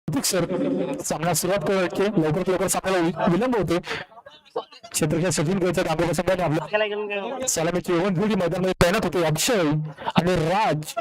Sir सामना सुरुवात करके लवकरात लवकर सामन्याला विलंब होते. क्षेत्रक्षण सचिन गोयचा गांभीर्य संघाने आपल्या सलामीची ओव्हन जोडी मैदानामध्ये तैनात होते. अक्षय आणि राज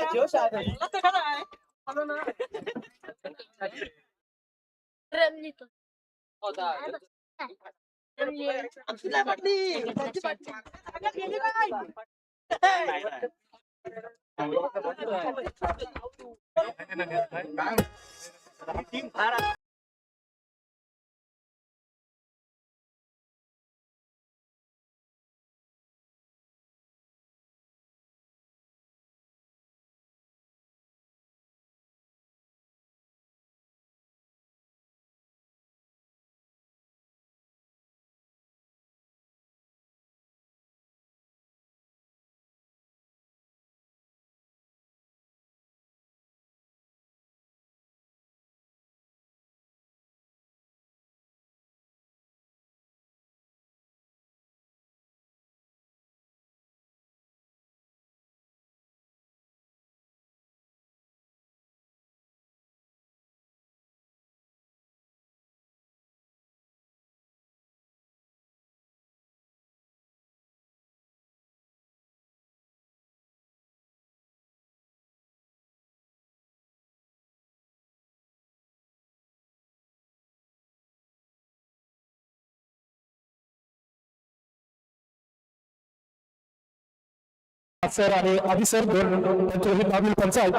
सर आणि आधी सर दोन पंचायत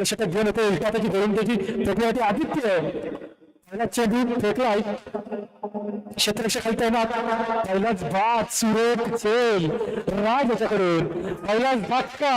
षटक घेऊन येते. विकासाची गोलंदाजी फेकण्यासाठी आदित्य पहिला चेंडू फेकला क्षेत्ररक्षक खाली तैनात. पहिलाच बाद सुरेख चेल राज याच्याकडून पहिलाच धक्का.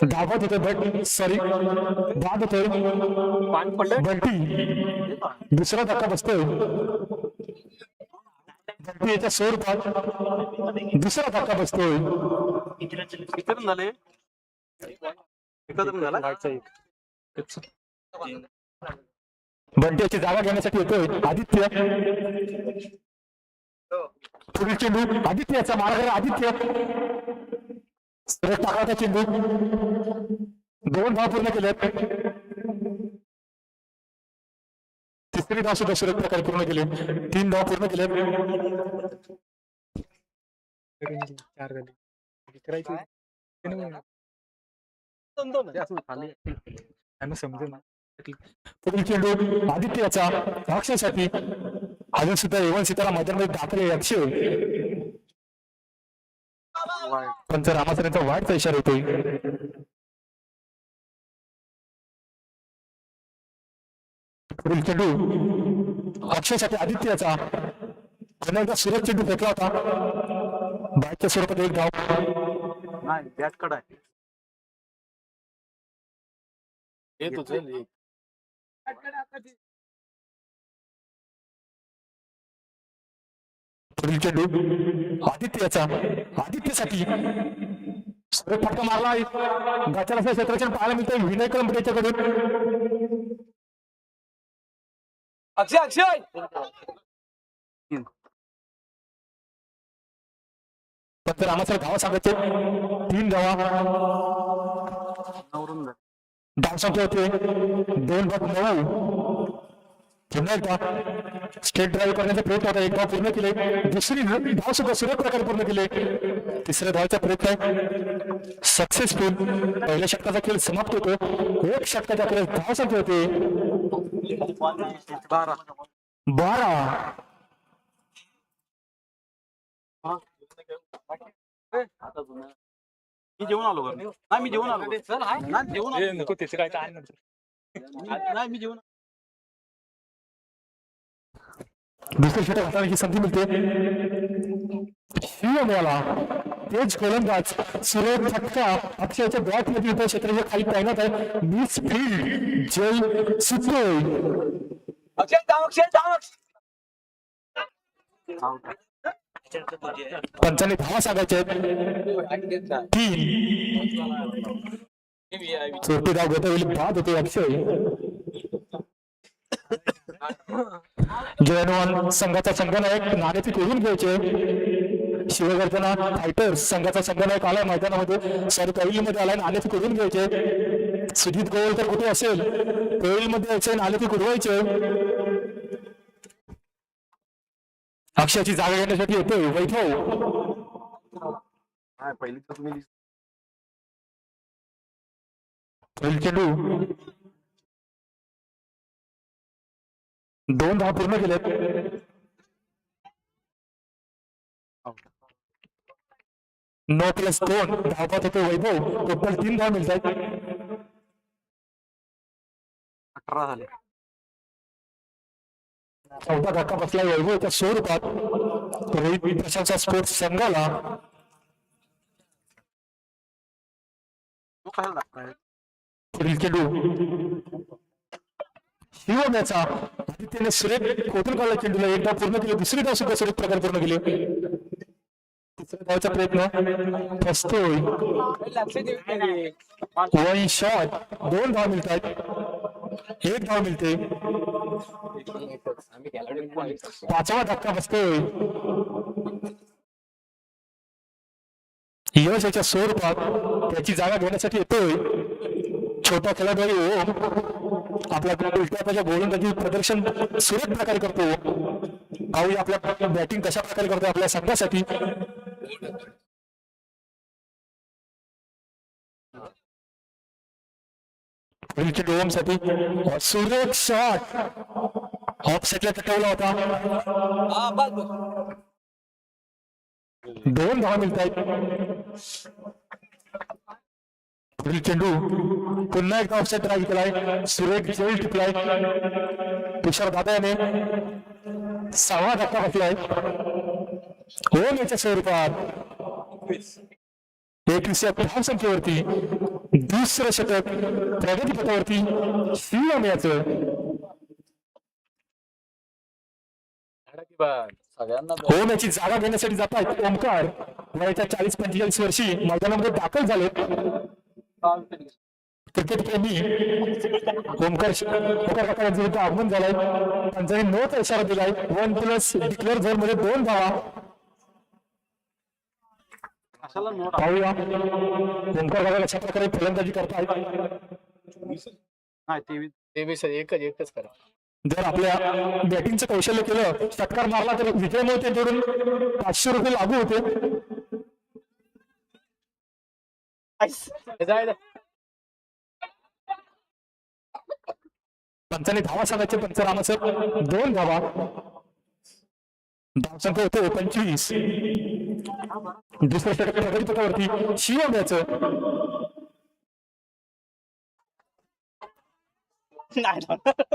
धावत होते बट सॉरी बाद होतोय. बंटी दुसरा धक्का बसतोय. बंटी याच्या स्वरूपात दुसरा धक्का बसतोय. बंटी याची जागा घेण्यासाठी येतोय आदित्य. पुढील चेंडू आदित्यचा मार्ग आदित्य टाकाचा चेंडू. दोन धाव पूर्ण केलेत. तिसरी धाव सुद्धा सुरेख प्रकारे पूर्ण केली. 3 धाव पूर्ण केले. पुढील चेंडू आदित्यचा अक्षयसाठी अजून सुद्धा एवन सीतारा मैदानामध्ये दाखले अक्षय पण जर रामासरांचा वाईटचा इशारा होतोय. पुढील चेंडू अक्षयसाठी आदित्यचा पुन्हा एकदा सुरेख चेंडू फेकला होता. बॅटच्या स्वरूपात एक धाव. बॅट कडा पुढील चेंडू आदित्यचा आदित्यसाठी सुरेख फटका मारला. गटाला क्षेत्ररक्षण पाहायला मिळतंय विनय कलंब याच्याकडून. अक्षय फक्त रामासर धावा सांगायचे. 3 धावा धाव संख्या होते 2/9. पुन्हा एकदा स्टेट ड्राईव्ह करण्याचा प्रयत्न होता. एक धाव पूर्ण केले. दुसरी धाव सुद्धा सुरेख प्रकारे पूर्ण केले. तिसऱ्या धावचा प्रयत्न सक्सेसफुल. पहिल्या षटकाचा खेळ समाप्त होतो. एक षटकाच्या खेळ धाव संख्या होते 12. मी जेवण आलो घरी. नाही मी जेवण आलो. नाही जेवण आलो. नको त्याचं काय काय नंतर. नाही मी जेवण. दुसरे षटक हाताळण्याची संधी मिळते. शिवमयाला तेज गोलंदाज सुरेख फटका अक्षयच्या बॅट मध्ये येतो. क्षेत्राच्या खाली तैनात आहे. मिस फील्ड जय सुतोय. पंचाने धावा सांगायचे 3. चोरटी धाव घेता वेळी बाद होते अक्षय. जयनवान संघाचा संघनायक नाणेफेक ओढून घ्यायचे. शिवगर्जना फायटर्स संघाचा संघनायक आलाय मैदानामध्ये. सॉरी पहिलीमध्ये आलाय. नाणेफेक ओढून घ्यायचे. सुजित गोवलकर कुठे असेल पहिलीमध्ये यायचे. नाणेफेक उडवायचे. अक्षयाची जागा घेण्यासाठी येतोय वैभव. पहिली तर तुम्ही पहिली चेंडू 2 धाव पूर्ण केलेत. नो प्लस 2 धावपात होते वैभव. टोटल 3 धाव मिळत आहेत. 18 झाले. 14 धक्का बसला वैभवच्या स्वरूपात. रोहित प्रशांतच्या स्पोर्ट्स संघाला तू कशाला लागताय? पुढील चेंडू शिवमयाचा आदित्यने सुरेख खोटून काढला. चेंडूला एक धाव पूर्ण केली. दुसरी धाव सुद्धा सुरेख प्रकारे पूर्ण केली. तिसऱ्या धावचा प्रयत्न फसतोय. 1 शॉट. 2 धाव मिळत आहेत. 1 धाव मिळते. 5वा धक्का बसतोय. यश याच्या स्वरूपात त्याची जागा घेण्यासाठी येतोय छोटा खेळाडू ओम. आपल्या उलट्या गोलंदाजी प्रदर्शन सुरेख प्रकारे करतो. पाहूया आपल्या बॅटिंग कशा प्रकारे करतो आपल्या संघासाठी. ओम साठी सुरेख शॉट ऑफ साईडला टटवला होता. 2 धावा मिळत आहेत. पुढील चेंडू पुन्हा एकदा ऑफसाईड ट्राय केलाय. सुरेख जेल टिपलाय. तुषार दादा याने 6वा धक्का बसलाय. ओम याच्या स्वरूपात 21व्या धाव संख्येवरती दुसरं षटक प्रगतीपथावरती शिवमयाचं. ओम याची जागा घेण्यासाठी जात आहेत ओमकार. वयाच्या 40-45 वर्षी मैदानामध्ये दाखल झाले. क्रिकेट प्रेमी ओमकार काका यांचं आगमन झालंय. त्यांनी नोचा इशारा दिलाय. 1+ डिक्लेअर झोन मध्ये 2 धावा. पाहूया ओमकार काका कशा प्रकारे फलंदाजी करतायत. नाही 23 एकच करा. जर आपल्या बॅटिंगचं कौशल्य केलं षटकार मारला तर विजय मोहिते जोडून 500 रुपये लागू होते. पंचाने धावा सांगायचे. पंचरामा सर 2 धावा. धावसंख्या होते 25. दुसऱ्या षटक प्रगतीपथावरती शिवमयाचं.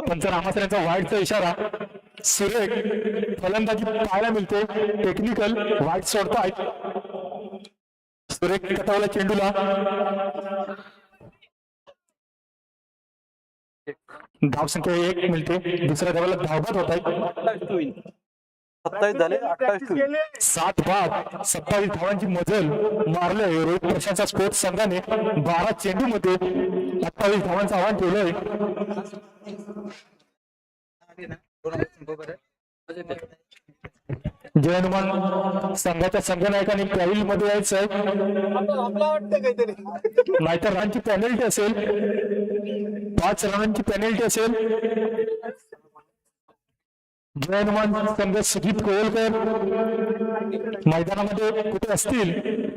पंचरामाचा वाईटचा इशारा. सुरेख फलंदाजी पाहायला मिळते. टेक्निकल वाईट सोडतायत. सुरेख कटावला चेंडूला. धाव संख्या 1 मिळते. दुसऱ्या धावाला धावबाद होत आहे. 27 झाले. 28 7 बाद 27 धावांची मजल मारले रोहित प्रशांतच्या स्पोर्ट्स संघाने. 12 चेंडू मध्ये 28 धावांचं आव्हान ठेवलंय. जय हनुमान संघाच्या संघनायकाने पॅव्हिल मध्ये यायचंय. नाहीतर रनची पेनल्टी असेल. 5 रनांची पेनल्टी असेल. जय हनुमान संघ सुजित कोळकर मैदानामध्ये कुठे असतील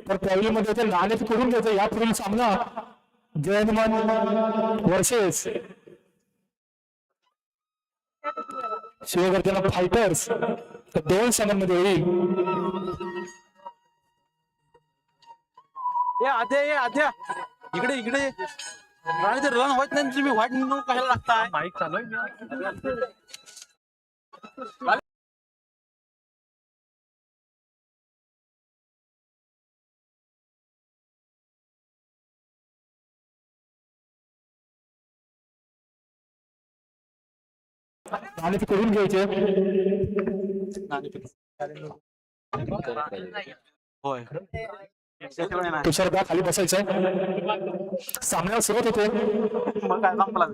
तर त्यावेळीमध्ये ते नाणेफेक करून घ्यायचं. यापूर्वी सामना जय हनुमान वर्सेस शिवगर्जना फायटर्स दोन संघांमध्ये होईल. ये आद्या इकडे इकडे राणीचं रन होत नाही तुम्ही व्हाईट म्हणून कशाला लागताय. माईक चालू आहे. नाणेफेक करून घ्यायचे. होय तुषारदा खाली बसायचंय. सामन्याला सुरुवात होते. मग काय संपला.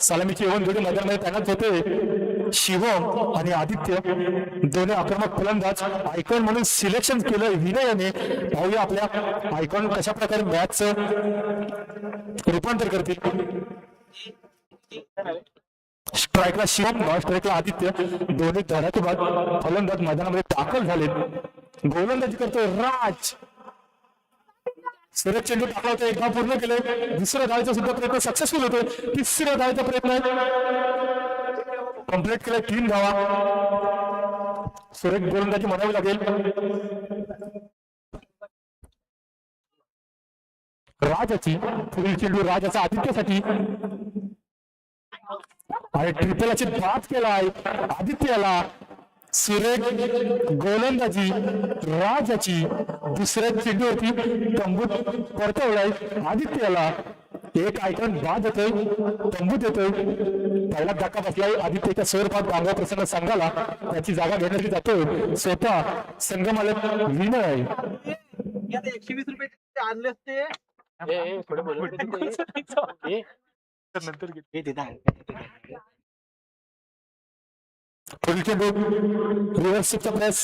सलामीची एवन जोडी मैदानामध्ये तैनात होते. शिवम आणि आदित्य दोन्ही आक्रमक फलंदाज. आयकॉन म्हणून सिलेक्शन केलं विनय याने. पाहूया आपल्या आयकॉन कशा प्रकारे मॅचचं रूपांतर करतील. स्ट्राईकला शिवम, नॉन स्ट्राईकला आदित्य दोन्ही धडाकेबाज फलंदाज मैदानामध्ये दाखल झालेत. गोलंदाजी करतोय राज. सुरेश चेंडू टाकला होता. एक धाव पूर्ण केले. दुसऱ्या धावेचा सुद्धा प्रयत्न सक्सेसफुल होतोय. तिसऱ्या धावेचा प्रयत्न कंप्लीट केलाय. 3 धावा. सुरेश गोलंदाजी म्हणावी लागेल. राजाची पुढील चेंडू राजाचा आदित्यसाठी आणि ट्रिपलाची बाद केलाय आदित्यला. सुरेख गोलंदाजी राजाची दुसऱ्या चेंडूवरती तंबूत परतवलाय आदित्यला. एक आयकॉन बाद होतोय. तंबूत येतोय. पहिला धक्का बसलाय आदित्यच्या स्वरूपात गांगा प्रसन्न संघाला. त्याची जागा घेण्यासाठी जातोय स्वतः संघमालक विनय. 120 रुपये आणले असते. पुढील चेंडू रिव्हर्सचा प्रेस.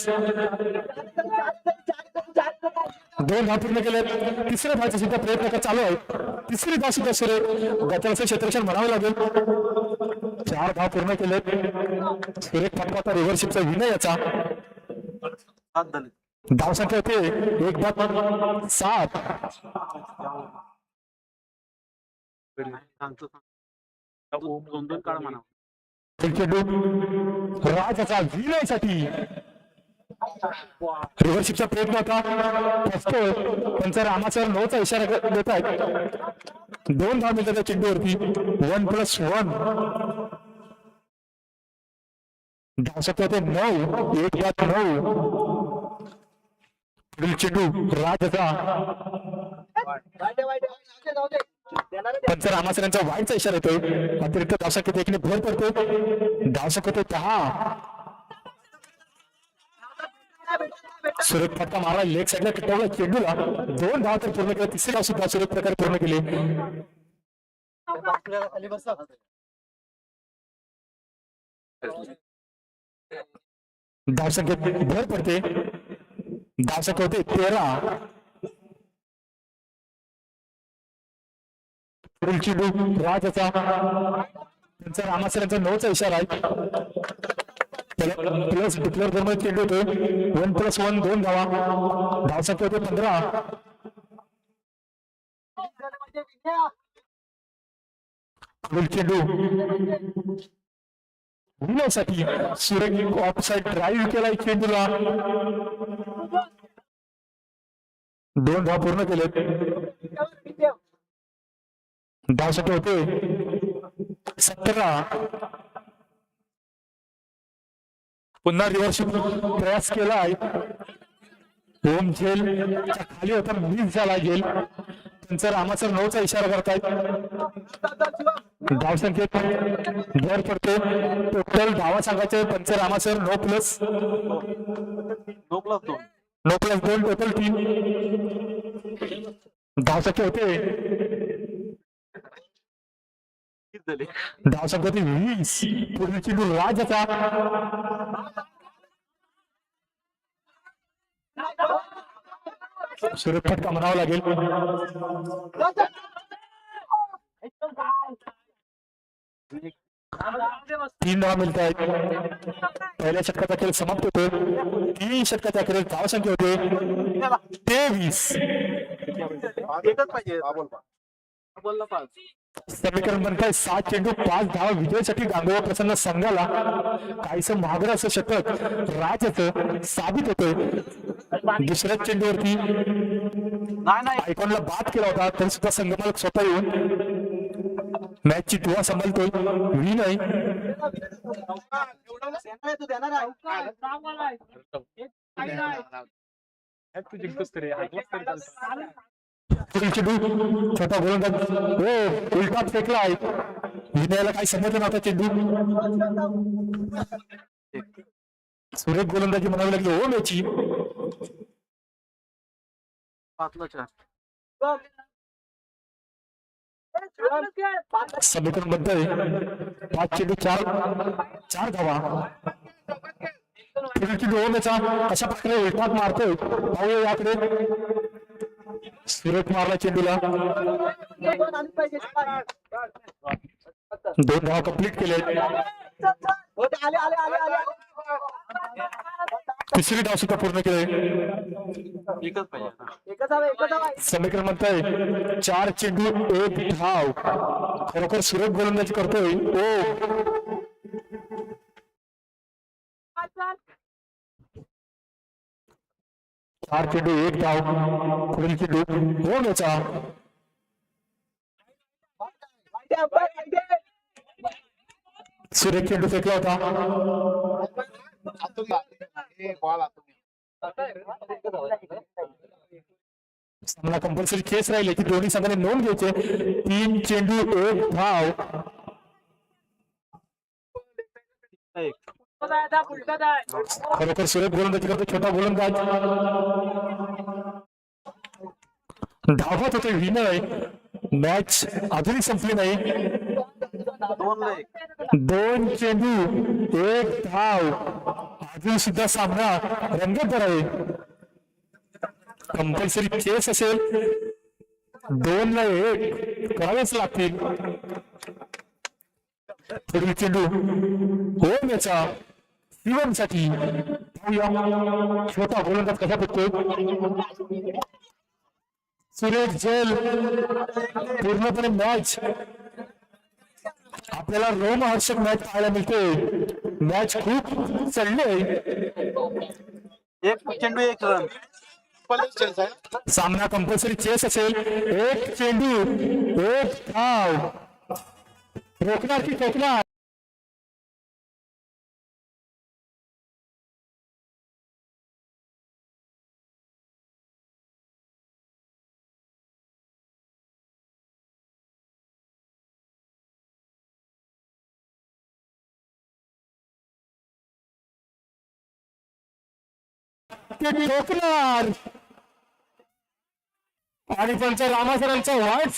2 धाव पूर्ण केले. तिसऱ्या धावचा सुद्धा प्रयत्न चालू आहे. तिसरी धाव सुद्धा सुरे गटाचं क्षेत्ररक्षण म्हणावं लागेल. 4 धाव पूर्ण केले. सुरेख फटका रिव्हर्सचा विनय याचा. धाव संख्या होते 1-7. दोन काळ म्हणा. चेंडू राजाचा विनयसाठी. रिव्हर्सचा प्रयत्न होता. त्यांचा रामासर 9चा इशारा देत आहेत. 2 धाव मिळतात त्या चेंडूवरती. 1+1. धाव संख्या होते 9. 1-9. पुढील चेंडू राजाचा. पंच रामासरांचा वाईटचा इशारा येतोय. अतिरिक्त धावसंख्या देखील भर पडतो. धावसंख्या होते 10. सुरेख फटका मारला. लेग साईडला टिकवला चेंडूला. 2 धाव तर पूर्ण केले. तिसरी धाव सुद्धा सुरेख प्रकारे पूर्ण केली. धावसंख्येत भर पडते. धावसंख्या होते 13. पुढील चेंडू राजाचा. त्यांचा रामासरांचा 9चा इशारा आहे. प्लस डिक्लेअर करून चेंडू होतो. 1+1. 2 धावा. धावसंख्या होते 15. पुढील चेंडू विनयसाठी. सुरेख ऑफसाईड ड्राईव्ह केलाय चेंडूला. 2 धाव पूर्ण केले. धावसंख्या होते 17. पुन्हा रिव्हर्स प्रयास केलाय. होम झेलच्या खाली होता. मिस झाला गेल. त्यांचा रामासर 9चा इशारा करतायत. धावसंख्येत भर पडते. टोटल धावा सांगायचे पंच रामासर 9+2. 9+2 टोटल 3. धावसंख्या होते धावसंख्या होती 20. पुढील चेंडू राजाचा. सुरेख फटका म्हणावा लागेल. 3 धावा मिळत आहेत. पहिल्या षटकाचा खेळ समाप्त होतो. 3 षटकाच्या खेळ धावसंख्या होते 23. एकच पाहिजे बोलला 5. समीकरण बनताय 7 चेंडू 5 धावा विजयासाठी गांगोबा प्रसन्न संघाला काहीसं महागडं असं षटक राजाचं साबित होतंय. दुसऱ्याच चेंडूवरती नाही आयकॉनला बाद केला होता तरी सुद्धा संघमालक स्वतः येऊन मॅचची दुवा सांभाळतोय. विनय पुढील चेंडू छोटा गोलंदाज उलटा फेकलाय. विनयाला काही समजलं नव्हता चेंडू. सुरेख गोलंदाजी म्हणावी लागली हो मॅची. 5-4. समीकरण बनतंय 5 चेंडू 4 धावा. पुढील चेंडू ओमेचा कशा प्रकारे उलटात मारतोय पाहूया याकडे. सुरेख मारला चेंडूला. 2 धावा कंप्लीट केले. तिसरी धाव सुद्धा पूर्ण केले. एकच पाहिजे. समीकरण म्हणताय 4 चेंडू 1 धाव. खरोखर सुरेख गोलंदाजी करतोय. 4 चेंडू 1 धाव. पुढील चेंडू ओमेचा. सुरेख चेंडू फेकला होता. सामना कंपल्सरी केस राहिले की दोन्ही संघाने नोंद घ्यायचे. 3 चेंडू 1 धाव. खरोखर सुरेख गोलंदाजी करतो छोटा गोलंदाज. धावत होते विनय. मॅच अजूनही संपली नाही. 2 चेंडू 1 धाव. अजून सुद्धा सामना रंगतदार आहे. कंपल्सरी केस असेल 2-1 करावेच लागतील. पुढील चेंडू ओमेचा शिवमसाठी. छोटा गोलंदाज कसा फेकतोय. सुरेख झेल. पूर्णपणे मॅच आपल्याला रोमहर्षक मॅच पाहायला मिळते. मॅच खूप चढली. 1 चेंडू 1 रन. सामना कंपल्सरी चेस असेल. 1 चेंडू 1 धाव. रोखणार की ठोकणार. ते ठोकणार आणि त्यांच्या रामासरांचा वाईट